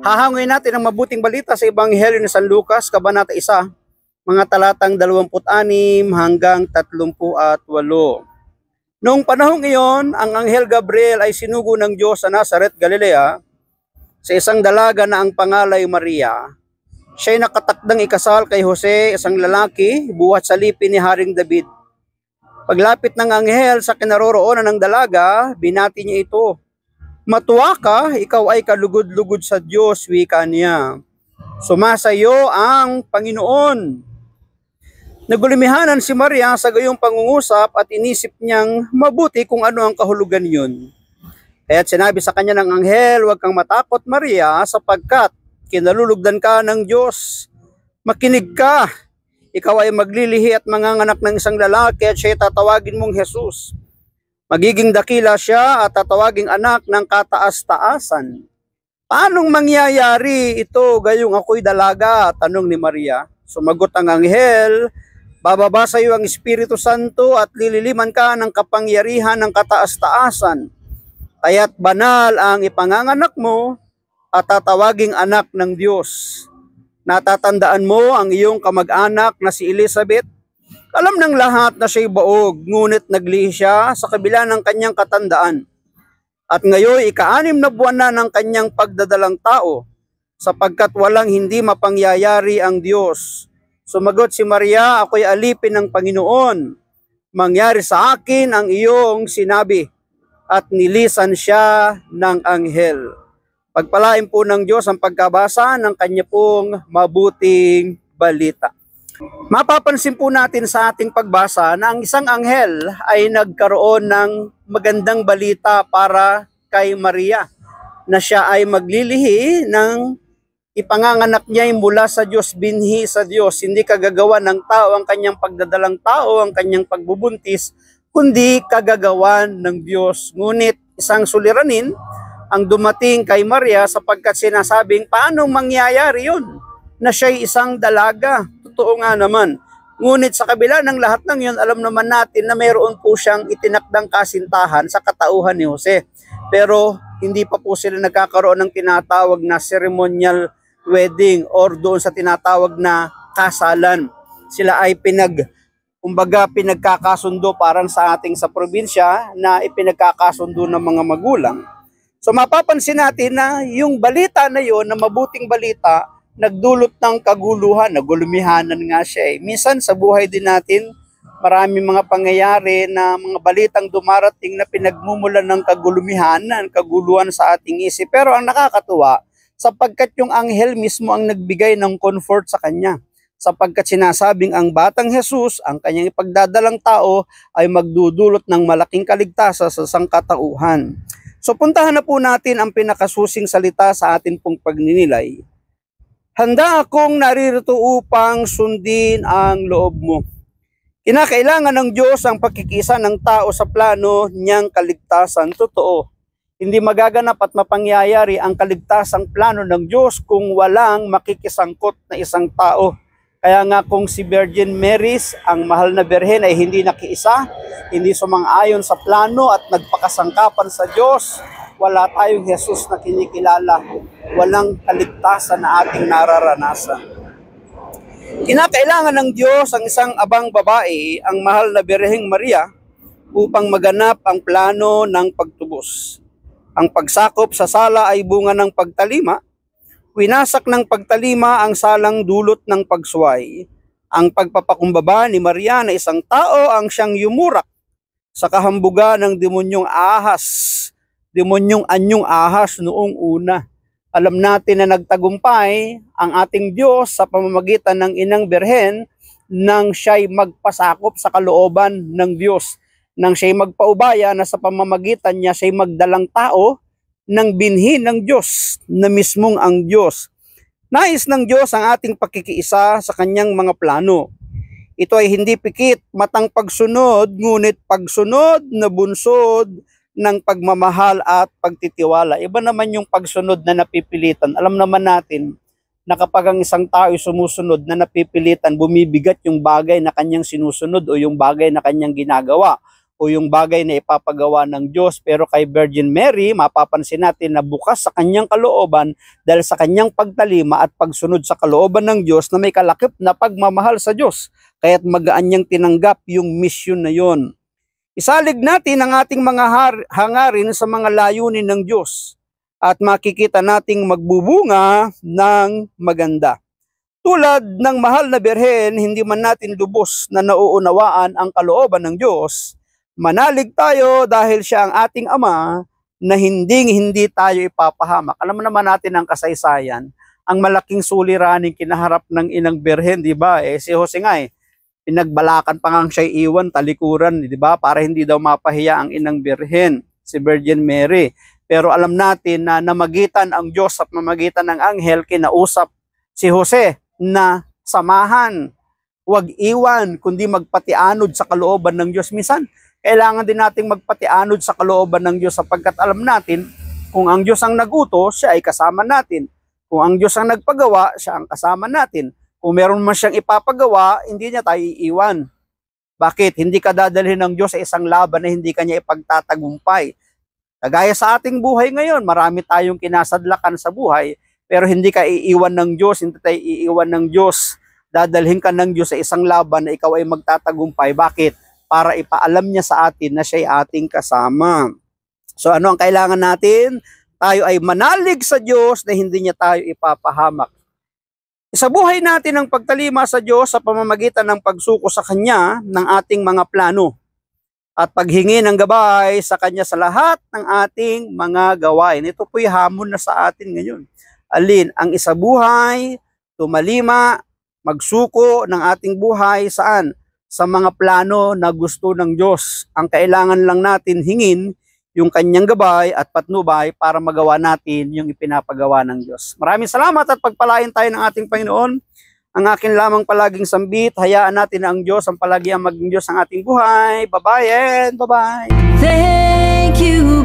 Hahangin natin ang mabuting balita sa Ebanghelyo ni San Lucas, Kabanata 1, mga talatang 26 hanggang 38. Noong panahong iyon, ang Anghel Gabriel ay sinugo ng Diyos sa Nazaret, Galilea, sa isang dalaga na ang pangalay Maria. Siya'y nakatakdang ikasal kay Jose, isang lalaki, buhat sa lipi ni Haring David. Paglapit ng anghel sa kinaroroonan ng dalaga, binati niya ito. Matuwa ka, ikaw ay kalugod-lugod sa Diyos, wika niya. Sumasayo ang Panginoon. Nagulumihanan si Maria sa gayong pangungusap at inisip niyang mabuti kung ano ang kahulugan yun. Kaya't sinabi sa kanya ng anghel, huwag kang matakot Maria sapagkat kinalulugdan ka ng Diyos. Makinig ka, ikaw ay maglilihi at manganganak ng isang lalaki at siya'y tatawagin mong Jesus. Magiging dakila siya at tatawaging anak ng kataas-taasan. Paanong mangyayari ito gayong ako'y dalaga? Tanong ni Maria. Sumagot ang anghel, bababa sa iyo ang Espiritu Santo at lililiman ka ng kapangyarihan ng kataas-taasan. Kaya't banal ang ipanganganak mo at tatawaging anak ng Diyos. Natatandaan mo ang iyong kamag-anak na si Elizabeth. Alam ng lahat na siya'y baog, ngunit naglihi siya sa kabila ng kanyang katandaan. At ngayon, ika-6 na buwan na ng kanyang pagdadalang tao, sapagkat walang hindi mapangyayari ang Diyos. Sumagot si Maria, ako'y alipin ng Panginoon. Mangyari sa akin ang iyong sinabi. At nilisan siya ng anghel. Pagpalain po ng Diyos ang pagkabasa ng kanya pong mabuting balita. Mapapansin po natin sa ating pagbasa na ang isang anghel ay nagkaroon ng magandang balita para kay Maria na siya ay maglilihi ng ipanganganak niya mula sa Diyos, binhi sa Diyos. Hindi kagagawa ng tao ang kanyang pagdadalang tao, ang kanyang pagbubuntis, kundi kagagawan ng Diyos. Ngunit isang suliranin ang dumating kay Maria sapagkat sinasabing paano mangyayari yun na siya'y isang dalaga. Totoo nga naman. Ngunit sa kabila ng lahat ng yun, alam naman natin na mayroon po siyang itinakdang kasintahan sa katauhan ni Jose. Pero hindi pa po sila nagkakaroon ng tinatawag na ceremonial wedding or doon sa tinatawag na kasalan. Sila ay pinagkakasundo parang sa ating sa probinsya na ipinagkakasundo ng mga magulang. So mapapansin natin na yung balita na yun, na mabuting balita, nagdulot ng kaguluhan, nagulumihanan nga siya. Minsan sa buhay din natin, marami mga pangyayari na mga balitang dumarating na pinagmumulan ng kagulumihanan, kaguluhan sa ating isip. Pero ang nakakatuwa, sapagkat yung anghel mismo ang nagbigay ng comfort sa kanya. Sapagkat sinasabing ang batang Jesus, ang kanyang ipagdadalang tao, ay magdudulot ng malaking kaligtasan sa sangkatauhan. So puntahan na po natin ang pinakasusing salita sa atin pong pagninilay. Handa akong naririto upang sundin ang loob mo. Kinakailangan ng Diyos ang pagkikisa ng tao sa plano niyang kaligtasan. Totoo, hindi magaganap at mapangyayari ang kaligtasang plano ng Diyos kung walang makikisangkot na isang tao. Kaya nga kung si Virgin Mary, ang mahal na birhen ay hindi nakiisa, hindi sumang-ayon sa plano at nagpakasangkapan sa Diyos, wala tayong Jesus na kinikilala. Walang kaligtasan na ating nararanasan. Kinakailangan ng Diyos ang isang abang babae, ang mahal na Birheng Maria, upang maganap ang plano ng pagtubos. Ang pagsakop sa sala ay bunga ng pagtalima. Winasak ng pagtalima ang salang dulot ng pagsuway. Ang pagpapakumbaba ni Maria na isang tao ang siyang yumurak sa kahambuga ng demonyong ahas, demonyong anyong ahas noong una. Alam natin na nagtagumpay ang ating Diyos sa pamamagitan ng Inang Birhen nang siya'y magpasakop sa kalooban ng Diyos. Nang siya'y magpaubaya na sa pamamagitan niya siya'y magdalang tao ng binhi ng Diyos na mismong ang Diyos. Nais ng Diyos ang ating pakikiisa sa kanyang mga plano. Ito ay hindi pikit matang pagsunod, ngunit pagsunod na bunsod ng pagmamahal at pagtitiwala. Iba naman yung pagsunod na napipilitan. Alam naman natin na kapag ang isang tao ay sumusunod na napipilitan, bumibigat yung bagay na kanyang sinusunod o yung bagay na kanyang ginagawa o yung bagay na ipapagawa ng Diyos. Pero kay Virgin Mary, mapapansin natin na bukas sa kanyang kalooban dahil sa kanyang pagtalima at pagsunod sa kalooban ng Diyos na may kalakip na pagmamahal sa Diyos. Kaya't magaan niyang tinanggap yung mission na yon. Isalig natin ang ating mga hangarin sa mga layunin ng Diyos at makikita nating magbubunga ng maganda. Tulad ng mahal na birhen, hindi man natin lubos na nauunawaan ang kalooban ng Diyos, manalig tayo dahil siya ang ating Ama na hindi tayo ipapahamak. Alam mo naman natin ang kasaysayan, ang malaking suliraning kinaharap ng inang birhen, di ba? Si Jose nga pinagbalakan pa nga siya iwan, talikuran, di ba? Para hindi daw mapahiya ang inang birhen, si Virgin Mary. Pero alam natin na namagitan ang Diyos at mamagitan ng anghel, kinausap si Jose na samahan, huwag iwan, kundi magpatianod sa kalooban ng Diyos. Minsan, kailangan din nating magpatianod sa kalooban ng Diyos sapagkat alam natin, kung ang Diyos ang nagutos, siya ay kasama natin. Kung ang Diyos ang nagpagawa, siya ang kasama natin. Kung meron man siyang ipapagawa, hindi niya tayo iiwan. Bakit? Hindi ka dadalhin ng Diyos sa isang laban na hindi kanya ipagtatagumpay. Kagaya sa ating buhay ngayon, marami tayong kinasadlakan sa buhay, pero hindi ka iiwan ng Diyos, hindi tayo iiwan ng Diyos. Dadalhin ka ng Diyos sa isang laban na ikaw ay magtatagumpay. Bakit? Para ipaalam niya sa atin na siya ay ating kasama. So ano ang kailangan natin? Tayo ay manalig sa Diyos na hindi niya tayo ipapahamak. Sa buhay natin ang pagtalima sa Diyos sa pamamagitan ng pagsuko sa Kanya ng ating mga plano at paghingi ng gabay sa Kanya sa lahat ng ating mga gawain. Ito po'y hamon na sa atin ngayon. Alin? Ang isabuhay, tumalima, magsuko ng ating buhay saan? Sa mga plano na gusto ng Diyos. Ang kailangan lang natin hingin yung Kanyang gabay at patnubay para magawa natin yung ipinapagawa ng Diyos. Maraming salamat at pagpalain tayo ng ating Panginoon. Ang akin lamang palaging sambit, hayaan natin na ang Diyos ang palagi ang maging Diyos ng ating buhay. Bye-bye and bye-bye. Thank you,